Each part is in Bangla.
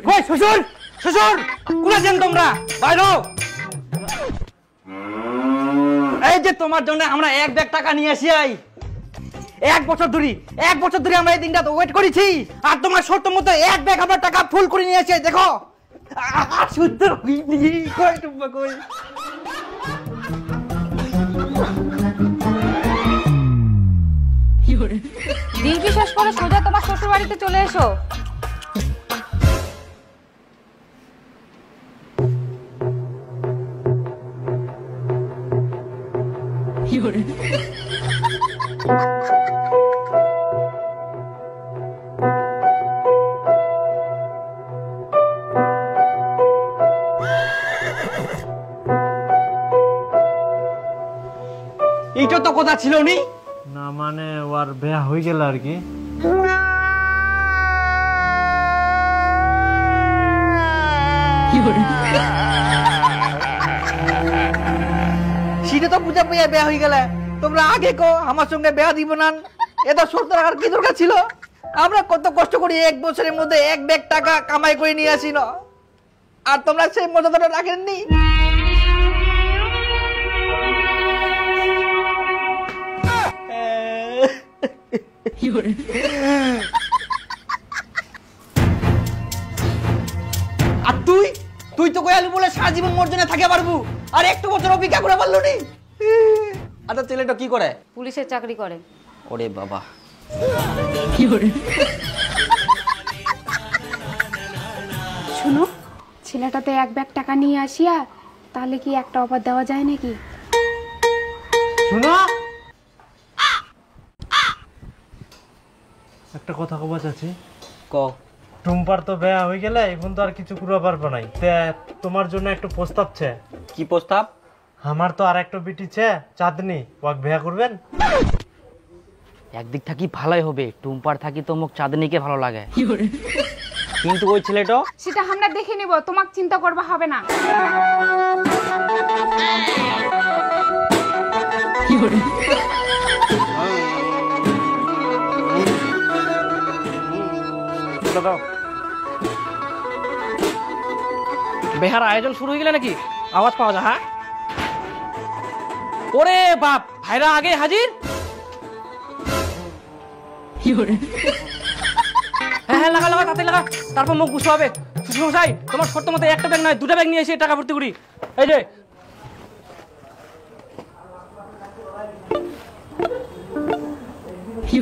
কই শ্বশুর শ্বশুর কোন আছেন তোমরা বাইরো এই যে তোমার জন্য আমরা 1 ব্যাগ টাকা নিয়ে আসি আই 1 বছর ধরে আমরা এই দিনটা তো ওয়েট করেছি আর তোমার শর্ত মতো 1 ব্যাগ আমরা টাকা ফুল করে নিয়ে আসি দেখো সুন্দর কই টুম্পা কই দিন কি শেষ করে সোজা তোমার শ্বশুর বাড়িতে চলে এসো। এইটা তো কথা ছিল নি না মানে ওর বিয়া হয়ে গেল আর কি সেটা তো পূজা পেয়ে বিয়া হয়ে গেলে তোমরা আগে কো আমার সঙ্গে বিয়া দিব না এটা শর্ত রাখার কি দরকার ছিল আমরা কত কষ্ট করি 1 বছরের মধ্যে 1 ব্যাগ টাকা কামাই করে নিয়ে আসি না আর তোমরা সেই মর্যাদাটা রাখেননি আর তুই তো কয়ালু বলে সারা জীবন মর্জনে থাকে পারবো আর একটু বছর অপেক্ষা করে পারলো নি আচ্ছা ছেলেটা কি করে পুলিশের চাকরি করে। ওরে বাবা শুনো ছেলেটাতে 1 ব্যাগ টাকা নিয়ে আসিয়া তাহলে কি একটা অফার দেওয়া যায় নাকি? শুনো একটা কথা কবা চাচ্ছি ক টুম্পার তো বিয়া হয়ে গেলে এখন তো আর কিছু করতে পারবো নাই তোমার জন্য একটা প্রস্তাব ছে কি প্রস্তাব আমার তো আর একটা বিটি ছে চাঁদনি ওকে বিয়া করবেন একদিক থাকি ভালোই হবে টুম্পার থাকি তো মোক চাঁদনিকে ভালো লাগে কিন্তু ওই ছেলেটা সেটা আমরা দেখে নিব তোমাক চিন্তা করবা হবে না। বেহার আয়োজন শুরু হয়ে গেলে নাকি আওয়াজ পাওয়া যায় হ্যাঁ ওরে বাপ ভাইরা আগে হাজির হ্যাঁ লাগা লাগা তাতে লাগা তারপর মুখ গুছো হবে শ্বশুরমশাই তোমার শর্ত মতো একটা ব্যাগ নয় 2টা ব্যাগ নিয়ে এসে টাকা ভর্তি করি এই যে কি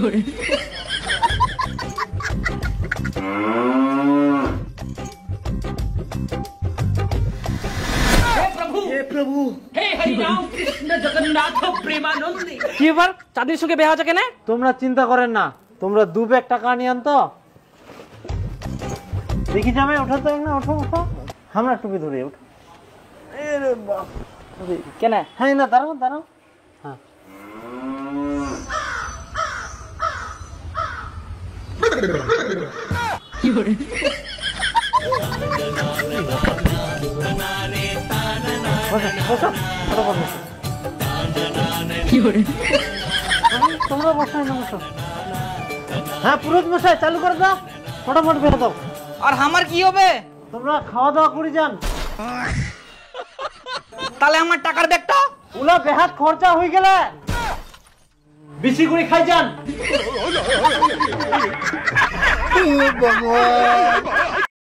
ব্যাপার চাঁদনির সঙ্গে বিয়ে হচ্ছে কেন তোমরা চিন্তা করেন না তোমরা 2 ব্যাগ টাকা নিয়ে আনতো দেখি যাবে ওঠা তো না ওঠো ওঠো আমরা টুপি ধরে ওঠো আরে বাপ কেন হ্যাঁ না দাঁড়াও দাঁড়াও হ্যাঁ তোমরা বসাই না বসো হ্যাঁ পুরোহিত মশাই চালু করে দাও ফটাফট বেরো দাও আর আমার কি হবে তোমরা খাওয়া দাওয়া করে যান তাহলে আমার টাকার ব্যাগটা ওলা বেহাত খরচা হয়ে গেলে বেশি করে খাই যান ভগবান